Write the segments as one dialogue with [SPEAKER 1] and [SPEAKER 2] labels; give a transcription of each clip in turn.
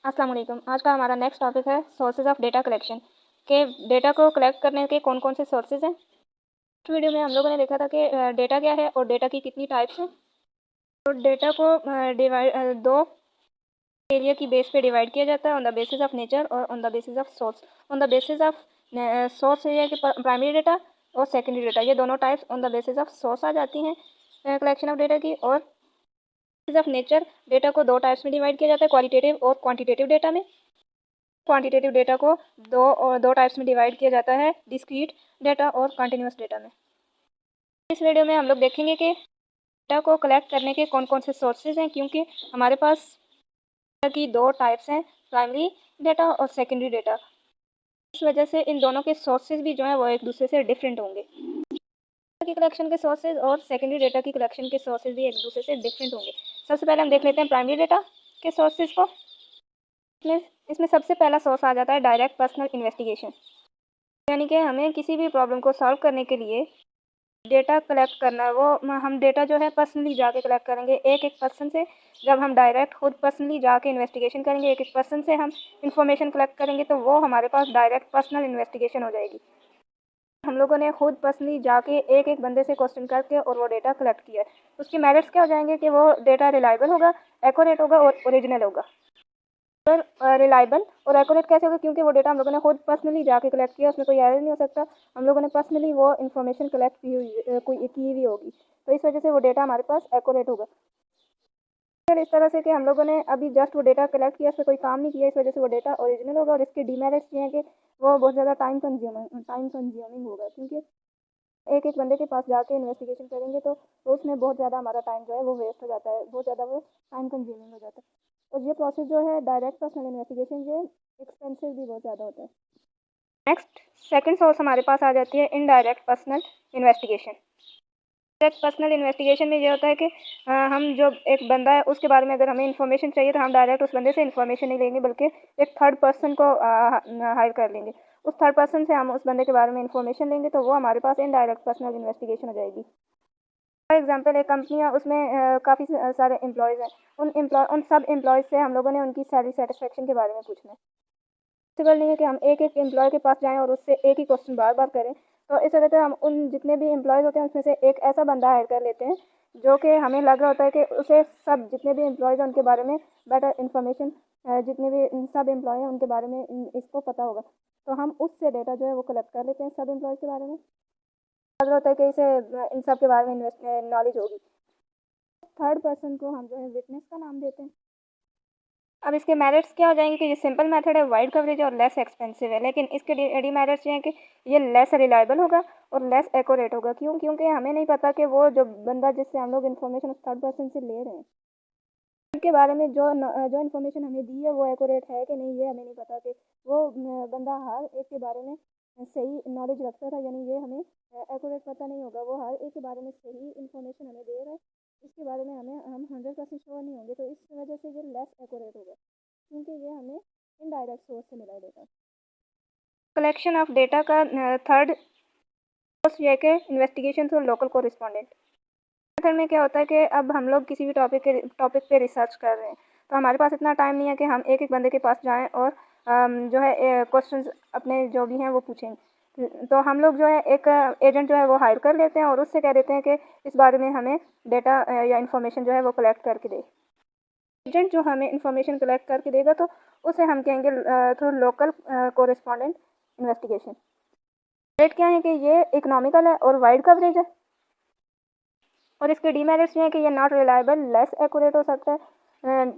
[SPEAKER 1] अस्सलाम वालेकुम। आज का हमारा नेक्स्ट टॉपिक है सोर्सेज ऑफ डेटा कलेक्शन के डेटा को कलेक्ट करने के कौन कौन से सोर्सेज हैं। इस वीडियो में हम लोगों ने देखा था कि डेटा क्या है और डेटा की कितनी टाइप्स हैं। तो डेटा को डिवाइड दो एरिया की बेस पे डिवाइड किया जाता है, on the basis of nature और on the basis of source. On the basis of source area के प्राइमरी डेटा और सेकेंडरी डेटा, ये दोनों types on the basis of source आ जाती हैं कलेक्शन ऑफ डेटा की। और बेसिस ऑफ नेचर डेटा को दो टाइप्स में डिवाइड किया जाता है, क्वालिटेटिव और क्वांटिटेटिव डेटा में। क्वांटिटेटिव डेटा को दो टाइप्स में डिवाइड किया जाता है, डिस्क्रीट डेटा और कंटिन्यूस डेटा में। इस वीडियो में हम लोग देखेंगे कि डेटा को कलेक्ट करने के कौन कौन से सोर्सेज हैं, क्योंकि हमारे पास डेटा की दो टाइप्स हैं, प्राइमरी डेटा और सेकेंडरी डेटा। इस वजह से इन दोनों के सोर्सेज भी जो है वो एक दूसरे से डिफरेंट होंगे। डेटा की कलेक्शन के सोर्सेज और सेकेंडरी डेटा की कलेक्शन के सोर्सेज भी एक दूसरे से डिफरेंट होंगे। सबसे पहले हम देख लेते हैं प्राइमरी डेटा के सोर्सेज को। इसमें सबसे पहला सोर्स आ जाता है डायरेक्ट पर्सनल इन्वेस्टिगेशन, यानी कि हमें किसी भी प्रॉब्लम को सॉल्व करने के लिए डेटा कलेक्ट करना है। वो हम डेटा जो है पर्सनली जाके कलेक्ट करेंगे, एक एक पर्सन से। जब हम डायरेक्ट खुद पर्सनली जाके इन्वेस्टिगेशन करेंगे, एक एक पर्सन से हम इंफॉर्मेशन कलेक्ट करेंगे, तो वो हमारे पास डायरेक्ट पर्सनल इन्वेस्टिगेशन हो जाएगी। हम लोगों ने खुद पर्सनली जाके एक एक बंदे से क्वेश्चन करके और वो डेटा कलेक्ट किया है। उसके मेरिट्स क्या हो जाएंगे कि वो डेटा रिलायबल होगा, एक्यूरेट होगा और ओरिजिनल होगा। रिलायबल और एक्यूरेट कैसे होगा, क्योंकि वो डेटा हम लोगों ने खुद पर्सनली जाके कलेक्ट किया, उसमें कोई एरर नहीं हो सकता। हम लोगों ने पर्सनली वो इन्फॉर्मेशन कलेक्ट की हुई होगी, तो इस वजह से वो डेटा हमारे पास एक्यूरेट होगा। फिर इस तरह से कि हम लोगों ने अभी जस्ट वो डेटा कलेक्ट किया, उसमें कोई काम नहीं किया, इस वजह से वो डेटा ओरिजिनल होगा। और इसके डीमेरिट्स ये हैं कि वो बहुत ज़्यादा टाइम कंज्यूमिंग होगा, क्योंकि एक एक बंदे के पास जाके इन्वेस्टिगेशन करेंगे तो उसमें बहुत ज़्यादा हमारा टाइम जो है वो वेस्ट हो जाता है, बहुत ज़्यादा वो टाइम कंज्यूमिंग हो जाता है। और ये प्रोसेस जो है डायरेक्ट पर्सनल इन्वेस्टिगेशन, ये एक्सपेंसिव भी बहुत ज़्यादा होता है। नेक्स्ट सेकंड सोर्स हमारे पास आ जाती है indirect personal investigation. Direct personal investigation में ये होता है कि हम जो एक बंदा है उसके बारे में अगर हमें इन्फॉर्मेशन चाहिए, तो हम डायरेक्ट उस बंदे से इन्फॉर्मेशन नहीं लेंगे, बल्कि एक थर्ड पर्सन को हायर कर लेंगे। उस थर्ड पर्सन से हम उस बंदे के बारे में इन्फॉर्मेशन लेंगे, तो वो हमारे पास इनडायरेक्ट पर्सनल इन्वेस्टिगेशन हो जाएगी। फॉर एग्जांपल, एक कंपनी है, उसमें काफ़ी सारे एम्प्लॉयज़ हैं। उन सब एम्प्लॉयज़ से हम लोगों ने उनकी सैलरी सेटिस्फेक्शन के बारे में पूछना है। पॉसिबल नहीं है कि हम एक एक एम्प्लॉय के पास जाएं और उससे एक ही क्वेश्चन बार बार करें। तो इस वजह से हम उन जितने भी एम्प्लॉयज़ होते हैं उसमें से एक ऐसा बंदा हायर कर लेते हैं जो कि हमें लग रहा होता है कि उसे सब जितने भी एम्प्लॉयज़ हैं उनके बारे में बेटर इन्फॉर्मेशन, जितने भी सब एम्प्लॉय हैं उनके बारे में इसको पता होगा। तो हम उससे डेटा जो है वो कलेक्ट कर लेते हैं सब एम्प्लॉयज़ के बारे में। लग रहा होता है कि इसे इन सब के बारे में नॉलेज होगी। थर्ड पर्सन को हम जो है विटनेस का नाम देते हैं। अब इसके मेरिट्स क्या हो जाएंगे कि ये सिंपल मेथड है, वाइड कवरेज और लेस एक्सपेंसिव है, लेकिन इसके डीमेरिट्स ये हैं कि ये लेस रिलायबल होगा और लेस एक्यूरेट होगा। क्यों? क्योंकि हमें नहीं पता कि वो जो बंदा जिससे हम लोग इन्फॉर्मेशन उस थर्ड पर्सन से ले रहे हैं, उनके बारे में जो इन्फॉर्मेशन हमें दी है वो एक्यूरेट है कि नहीं, ये हमें नहीं पता कि वो बंदा हर एक के बारे में सही नॉलेज रखता था, यानी ये हमें एक्यूरेट पता नहीं होगा। वो हर एक के बारे में सही इन्फॉर्मेशन हमें दे रहा है, इसके बारे में हम 100% श्योर नहीं होंगे, तो इस वजह से ये लेस एक्यूरेट होगा, क्योंकि ये हमें इनडायरेक्ट सोर्स से मिला डेटा। कलेक्शन ऑफ डेटा का थर्ड सोर्स ये कि इन्वेस्टिगेशन थ्रू लोकल कोरिस्पोंडेंट मेथड में क्या होता है कि अब हम लोग किसी भी टॉपिक पे रिसर्च कर रहे हैं, तो हमारे पास इतना टाइम नहीं है कि हम एक एक बंदे के पास जाएं और जो है क्वेश्चंस अपने जो भी हैं वो पूछेंगे। तो हम लोग जो है एक एजेंट जो है वो हायर कर लेते हैं और उससे कह देते हैं कि इस बारे में हमें डेटा या इन्फॉर्मेशन जो है वो कलेक्ट करके दे। एजेंट जो हमें इन्फॉर्मेशन कलेक्ट करके देगा तो उसे हम कहेंगे थ्रू लोकल कोरिस्पोंडेंट इन्वेस्टिगेशन। रेट क्या है कि ये इकोनॉमिकल है और वाइड कवरेज है, और इसके डीमेरिट्स ये हैं कि ये नॉट रिलायबल, लेस एक्यूरेट हो सकता है।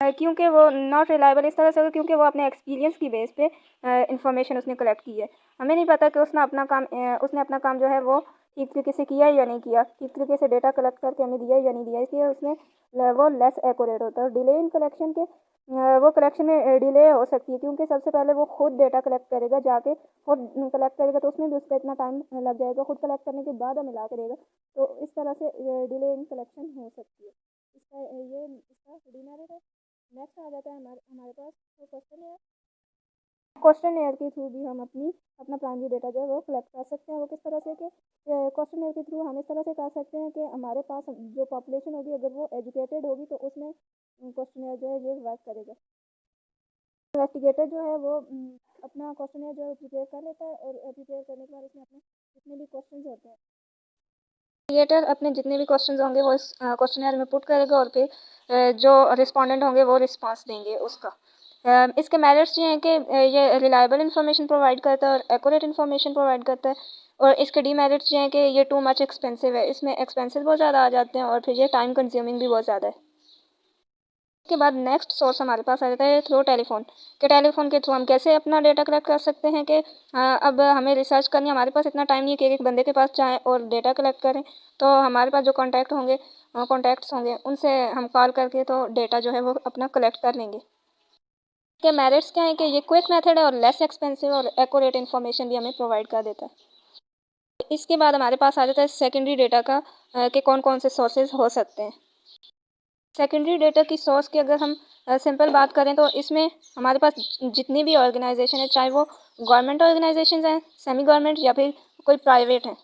[SPEAKER 1] क्योंकि वो नॉट रिलायबल इस तरह से होगा क्योंकि वो अपने एक्सपीरियंस की बेस पे इंफॉर्मेशन उसने कलेक्ट की है। हमें नहीं पता कि उसने अपना काम जो है वो ठीक तरीके से किया या नहीं किया, ठीक तरीके से डेटा कलेक्ट करके हमें दिया या नहीं दिया, इसलिए उसमें वो लेस एक्यूरेट होता है। डिले इन कलेक्शन के वो कलेक्शन में डिले हो सकती है, क्योंकि सबसे पहले वो खुद डेटा कलेक्ट करेगा, जाके खुद कलेक्ट करेगा, तो उसमें भी उसका इतना टाइम लग जाएगा। खुद कलेक्ट करने के बाद हमें ला करेगा, तो इस तरह से डिले इन कलेक्शन हो सकती है। इसका डीमेरिट है। नेक्स्ट आ जाता है हमारे पास तो क्वेश्चन एयर के थ्रू भी हम अपना प्राइमरी डेटा जो है वो कलेक्ट कर सकते हैं। वो किस तरह से कि क्वेश्चन एयर के थ्रू हम इस तरह से कर सकते हैं कि हमारे पास जो पॉपुलेशन होगी, अगर वो एजुकेटेड होगी, तो उसमें क्वेश्चन एयर जो है ये वर्क करेगा। इन्वेस्टिगेटर जो है वो अपना क्वेश्चन जो है प्रिपेयर कर लेता है और प्रिपेयर करने के बाद इसमें अपने जितने भी क्वेश्चन होते हैं इन्वेस्टिगेटर अपने जितने भी क्वेश्चन होंगे वो इस क्वेश्चनर में पुट करेगा और फिर जो रिस्पोंडेंट होंगे वो रिस्पांस देंगे उसका। इसके मेरिट्स ये हैं कि ये रिलायबल इन्फॉर्मेशन प्रोवाइड करता है और एक्यूरेट इन्फॉर्मेशन प्रोवाइड करता है। और इसके डीमेरिट्स ये हैं कि ये टू मच एक्सपेंसिव है, इसमें एक्सपेंसेस बहुत ज़्यादा आ जाते हैं और फिर ये टाइम कंज्यूमिंग भी बहुत ज़्यादा है। इसके बाद नेक्स्ट सोर्स हमारे पास आ जाता है थ्रू टेलीफोन। कि टेलीफोन के थ्रू हम कैसे अपना डेटा कलेक्ट कर सकते हैं कि अब हमें रिसर्च करनी, हमारे पास इतना टाइम नहीं है कि एक बंदे के पास जाएँ और डेटा कलेक्ट करें। तो हमारे पास जो कॉन्टैक्ट्स होंगे उनसे हम कॉल करके तो डेटा जो है वो अपना कलेक्ट कर लेंगे। के मेरिट्स क्या हैं कि ये क्विक मेथड है और लेस एक्सपेंसिव और एक्यूरेट इन्फॉर्मेशन भी हमें प्रोवाइड कर देता है। इसके बाद हमारे पास आ जाता है सेकेंडरी डेटा का कि कौन कौन से सोर्सेज हो सकते हैं। सेकेंडरी डेटा की सोर्स की अगर हम सिंपल बात करें तो इसमें हमारे पास जितनी भी ऑर्गेनाइजेशन है, चाहे वो गवर्नमेंट ऑर्गेनाइजेशन हैं, सेमी गवर्नमेंट या फिर कोई प्राइवेट हैं,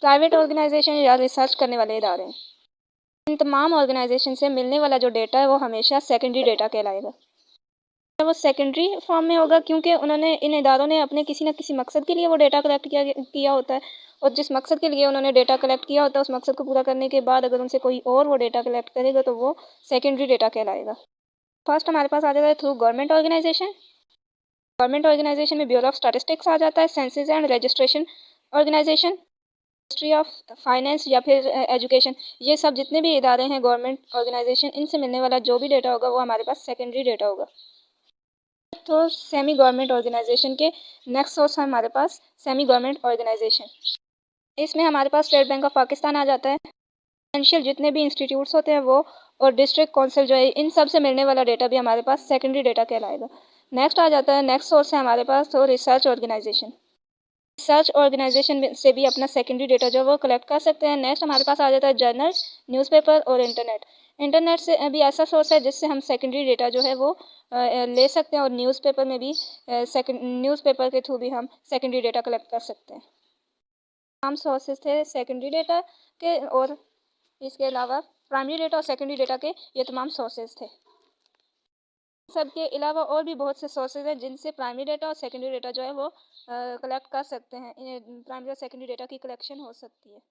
[SPEAKER 1] प्राइवेट ऑर्गेनाइजेशन या रिसर्च करने वाले इदारे हैं, इन तमाम ऑर्गेनाइजेशन से मिलने वाला जो डेटा है वो हमेशा सेकेंडरी डेटा कहलाएगा। वो सेकेंडरी फॉर्म में होगा क्योंकि उन्होंने इन इदारों ने अपने किसी न किसी मकसद के लिए वो डेटा कलेक्ट किया होता है और जिस मकसद के लिए उन्होंने डेटा कलेक्ट किया होता है उस मकसद को पूरा करने के बाद अगर उनसे कोई और वो डेटा कलेक्ट करेगा तो वो सेकेंडरी डेटा कहलाएगा। फर्स्ट हमारे पास आ जाता है through government organisation. Government organisation में ब्यूरो ऑफ स्टैटिस्टिक्स आ जाता है, census and registration organisation, ministry of finance या फिर एजुकेशन, ये सब जितने भी इदारे हैं गवर्नमेंट ऑर्गेनाइजेशन, इनसे मिलने वाला जो भी डेटा होगा वो हमारे पास सेकेंडरी डेटा होगा। तो सेमी गवर्नमेंट ऑर्गेनाइजेशन के नेक्स्ट सोर्स है हमारे पास सेमी गवर्नमेंट ऑर्गेनाइजेशन। इसमें हमारे पास स्टेट बैंक ऑफ पाकिस्तान आ जाता है। फाइनेंशियल जितने भी इंस्टीट्यूट्स होते हैं वो और डिस्ट्रिक्ट काउंसिल जो है, इन सब से मिलने वाला डेटा भी हमारे पास सेकेंडरी डेटा कहलाएगा। नेक्स्ट आ जाता है, नेक्स्ट सोर्स है हमारे पास तो रिसर्च ऑर्गेनाइजेशन। रिसर्च ऑर्गेनाइजेशन से भी अपना सेकेंडरी डेटा जो है वो कलेक्ट कर सकते हैं। नेक्स्ट हमारे पास आ जाता है जर्नल्स, न्यूज़पेपर और इंटरनेट। इंटरनेट से भी ऐसा सोर्स है जिससे हम सेकेंडरी डेटा जो है वो ले सकते हैं और न्यूज़पेपर में भी न्यूज़पेपर के थ्रू भी हम सेकेंडरी डेटा कलेक्ट कर सकते हैं। तमाम सोर्सेज थे सेकेंडरी डेटा के और इसके अलावा प्राइमरी डेटा और सेकेंडरी डेटा के ये तमाम सोर्सेज थे। सब के अलावा और भी बहुत से सोर्सेज हैं जिनसे प्राइमरी डेटा और सेकेंडरी डेटा जो है वो कलेक्ट कर सकते हैं। प्राइमरी और सेकेंडरी डेटा की कलेक्शन हो सकती है।